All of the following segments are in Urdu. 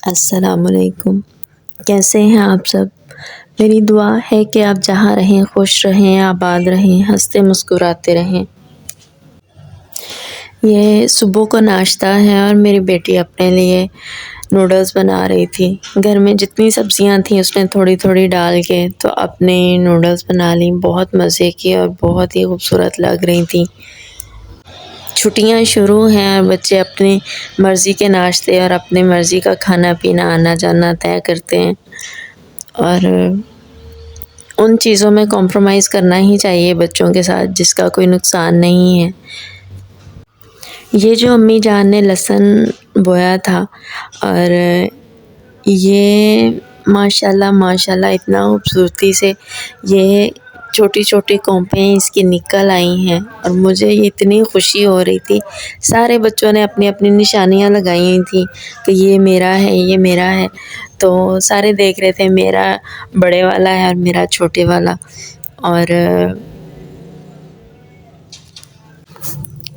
السلام علیکم، کیسے ہیں آپ سب؟ میری دعا ہے کہ آپ جہاں رہیں خوش رہیں، آباد رہیں، ہنستے مسکراتے رہیں۔ یہ صبح کو ناشتہ ہے اور میری بیٹی اپنے لیے نوڈلز بنا رہی تھی۔ گھر میں جتنی سبزیاں تھیں اس نے تھوڑی تھوڑی ڈال کے تو اپنے نوڈلز بنا لیں، بہت مزے کی اور بہت ہی خوبصورت لگ رہی تھیں۔ چھٹیاں شروع ہیں اور بچے اپنی مرضی کے ناشتے اور اپنی مرضی کا کھانا پینا آنا جانا طے کرتے ہیں، اور ان چیزوں میں کمپرومائز کرنا ہی چاہیے بچوں کے ساتھ جس کا کوئی نقصان نہیں ہے۔ یہ جو امی جان نے لہسن بویا تھا اور یہ ماشاءاللہ اتنا خوبصورتی سے یہ چھوٹی چھوٹی کومپیں اس کی نکل آئی ہیں اور مجھے اتنی خوشی ہو رہی تھی۔ سارے بچوں نے اپنی اپنی نشانیاں لگائی تھیں کہ یہ میرا ہے، یہ میرا ہے، تو سارے دیکھ رہے تھے میرا بڑے والا ہے اور میرا چھوٹے والا۔ اور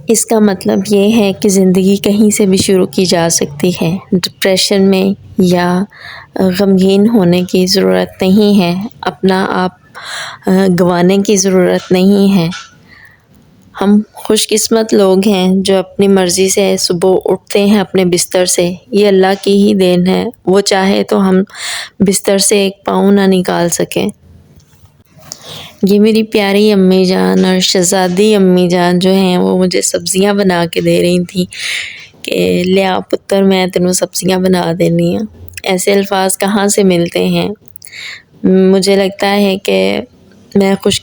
اس کا مطلب یہ ہے کہ زندگی کہیں سے بھی شروع کی جا سکتی ہے، ڈپریشن میں یا غمگین ہونے کی ضرورت نہیں ہے، اپنا آپ گنوانے کی ضرورت نہیں ہے۔ ہم خوش قسمت لوگ ہیں جو اپنی مرضی سے صبح اٹھتے ہیں اپنے بستر سے، یہ اللہ کی ہی دین ہے، وہ چاہے تو ہم بستر سے ایک پاؤں نہ نکال سکیں۔ یہ میری پیاری امی جان اور شہزادی امی جان جو ہیں وہ مجھے سبزیاں بنا کے دے رہی تھیں کہ لیا پتر میں تینوں سبزیاں بنا دینی ہیں۔ ایسے الفاظ کہاں سے ملتے ہیں؟ مجھے لگتا ہے کہ میں خوش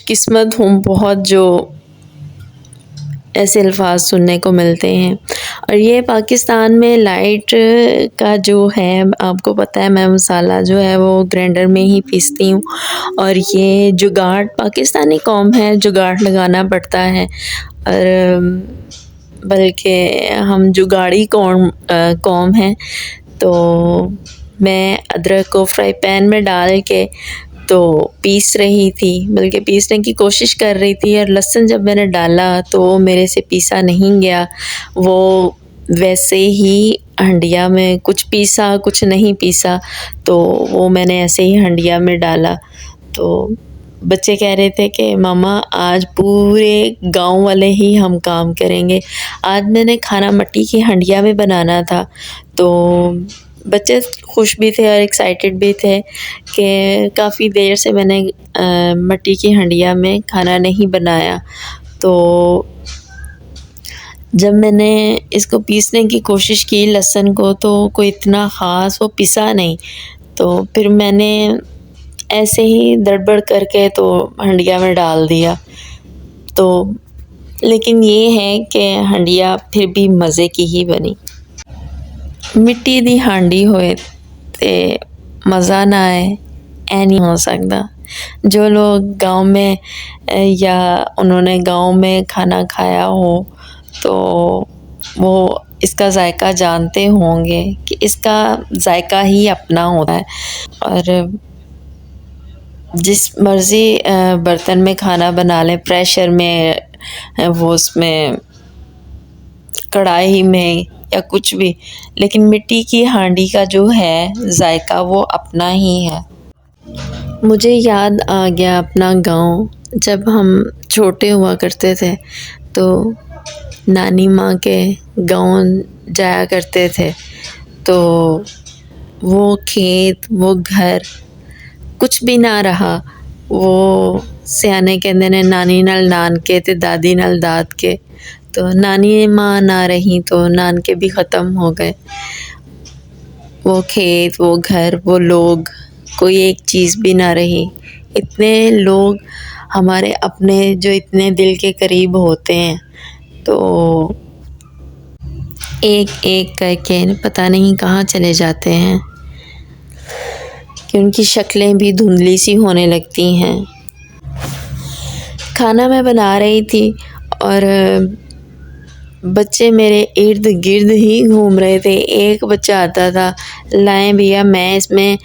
قسمت ہوں بہت، جو ایسے الفاظ سننے کو ملتے ہیں۔ اور یہ پاکستان میں لائٹ کا جو ہے، آپ کو پتہ ہے میں مسالہ جو ہے وہ گرینڈر میں ہی پیستی ہوں، اور یہ جگاڑ پاکستانی قوم ہے، جگاڑ لگانا پڑتا ہے، اور بلکہ ہم جگاڑی قوم ہیں۔ تو میں ادرک کو فرائی پین میں ڈال کے تو پیس رہی تھی، بلکہ پیسنے کی کوشش کر رہی تھی، اور لہسن جب میں نے ڈالا تو وہ میرے سے پیسا نہیں گیا، وہ ویسے ہی ہنڈیا میں کچھ پیسا کچھ نہیں پیسا، تو وہ میں نے ایسے ہی ہنڈیا میں ڈالا۔ تو بچے کہہ رہے تھے کہ ماما آج پورے گاؤں والے ہی ہم کام کریں گے، آج میں نے کھانا مٹی کی ہنڈیا میں بنانا تھا۔ تو بچے خوش بھی تھے اور ایکسائٹیڈ بھی تھے کہ کافی دیر سے میں نے مٹی کی ہنڈیا میں کھانا نہیں بنایا۔ تو جب میں نے اس کو پیسنے کی کوشش کی لہسن کو تو کوئی اتنا خاص وہ پسا نہیں، تو پھر میں نے ایسے ہی دڑبڑ کر کے تو ہنڈیا میں ڈال دیا۔ تو لیکن یہ ہے کہ ہنڈیا پھر بھی مزے کی ہی بنی۔ مٹی دی ہانڈی ہوئے تے مزہ نہ آئے، اے نہیں ہو سکتا۔ جو لوگ گاؤں میں یا انہوں نے گاؤں میں کھانا کھایا ہو تو وہ اس کا ذائقہ جانتے ہوں گے کہ اس کا ذائقہ ہی اپنا ہوتا ہے، اور جس مرضی برتن میں کھانا بنا لیں، پریشر میں، وہ اس میں کڑھائی میں یا کچھ بھی، لیکن مٹی کی ہانڈی کا جو ہے ذائقہ وہ اپنا ہی ہے۔ مجھے یاد آ گیا اپنا گاؤں، جب ہم چھوٹے ہوا کرتے تھے تو نانی ماں کے گاؤں جایا کرتے تھے، تو وہ کھیت، وہ گھر کچھ بھی نہ رہا، وہ سیانے کہندے نے نانی نال نانکے تے دادی نال داد کے، تو نانی ماں نہ رہی تو نانکے بھی ختم ہو گئے۔ وہ کھیت، وہ گھر، وہ لوگ، کوئی ایک چیز بھی نہ رہی۔ اتنے لوگ ہمارے اپنے جو اتنے دل کے قریب ہوتے ہیں، تو ایک ایک کر کے پتہ نہیں کہاں چلے جاتے ہیں کہ ان کی شکلیں بھی دھندلی سی ہونے لگتی ہیں۔ کھانا میں بنا رہی تھی اور بچے میرے ارد گرد ہی گھوم رہے تھے۔ ایک بچہ آتا تھا، لائیں بھیا میں اس میں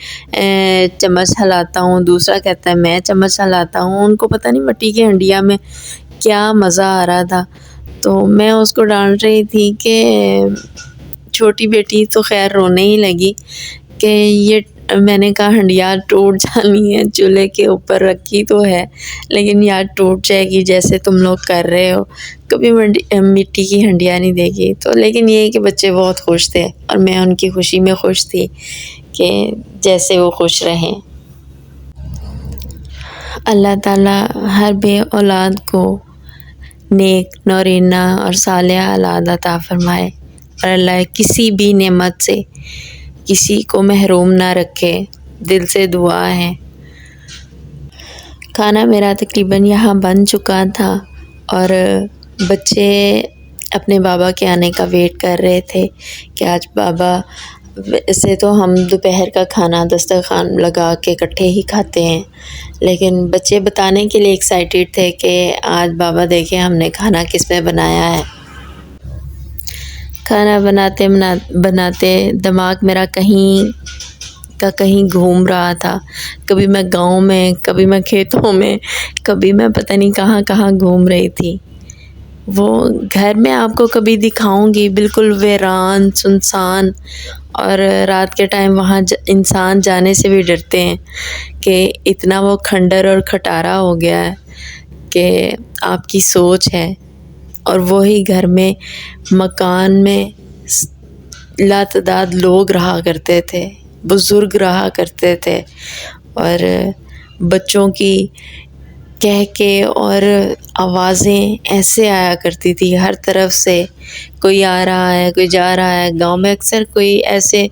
چمچ ہلاتا ہوں، دوسرا کہتا ہے میں چمچ ہلاتا ہوں۔ ان کو پتہ نہیں مٹی کی ہنڈیا میں کیا مزہ آ رہا تھا، تو میں اس کو ڈانٹ رہی تھی کہ چھوٹی بیٹی تو خیر رونے ہی لگی کہ یہ میں نے کہا ہنڈیا ٹوٹ جانی ہے، چولہے کے اوپر رکھی تو ہے لیکن یار ٹوٹ جائے گی جیسے تم لوگ کر رہے ہو، کبھی مٹی کی ہنڈیا نہیں دیکھی۔ تو لیکن یہ ہے کہ بچے بہت خوش تھے اور میں ان کی خوشی میں خوش تھی کہ جیسے وہ خوش رہیں۔ اللہ تعالیٰ ہر بے اولاد کو نیک، نورینہ اور صالح اولاد عطا فرمائے، اور اللہ کسی بھی نعمت سے کسی کو محروم نہ رکھے، دل سے دعا ہے۔ کھانا میرا تقریباً یہاں بن چکا تھا اور بچے اپنے بابا کے آنے کا ویٹ کر رہے تھے کہ آج بابا سے تو ہم دوپہر کا کھانا دسترخوان لگا کے اکٹھے ہی کھاتے ہیں، لیکن بچے بتانے کے لیے ایکسائٹیڈ تھے کہ آج بابا دیکھیں ہم نے کھانا کس میں بنایا ہے۔ کھانا بناتے بناتے دماغ میرا کہیں کا کہیں گھوم رہا تھا، کبھی میں گاؤں میں، کبھی میں کھیتوں میں، کبھی میں پتہ نہیں کہاں کہاں گھوم رہی تھی۔ وہ گھر میں آپ کو کبھی دکھاؤں گی بالکل ویران، سنسان، اور رات کے ٹائم وہاں انسان جانے سے بھی ڈرتے ہیں کہ اتنا وہ کھنڈر اور کھٹارا ہو گیا ہے کہ آپ کی سوچ ہے۔ اور وہی گھر میں مکان میں لاتعداد لوگ رہا کرتے تھے، بزرگ رہا کرتے تھے، اور بچوں کی کہہ کے اور آوازیں ایسے آیا کرتی تھی ہر طرف سے، کوئی آ رہا ہے، کوئی جا رہا ہے۔ گاؤں میں اکثر کوئی ایسے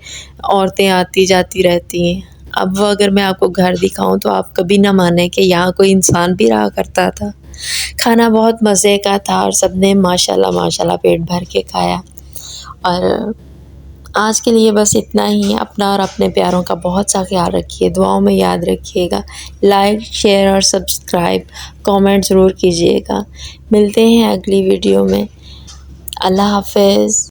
عورتیں آتی جاتی رہتی ہیں۔ اب وہ اگر میں آپ کو گھر دکھاؤں تو آپ کبھی نہ مانیں کہ یہاں کوئی انسان بھی رہا کرتا تھا۔ کھانا بہت مزے کا تھا اور سب نے ماشاءاللہ پیٹ بھر کے کھایا۔ اور آج کے لیے بس اتنا ہی۔ اپنا اور اپنے پیاروں کا بہت سا خیال رکھیے، دعاؤں میں یاد رکھیے گا، لائک، شیئر اور سبسکرائب، کامنٹ ضرور کیجیے گا۔ ملتے ہیں اگلی ویڈیو میں۔ اللہ حافظ۔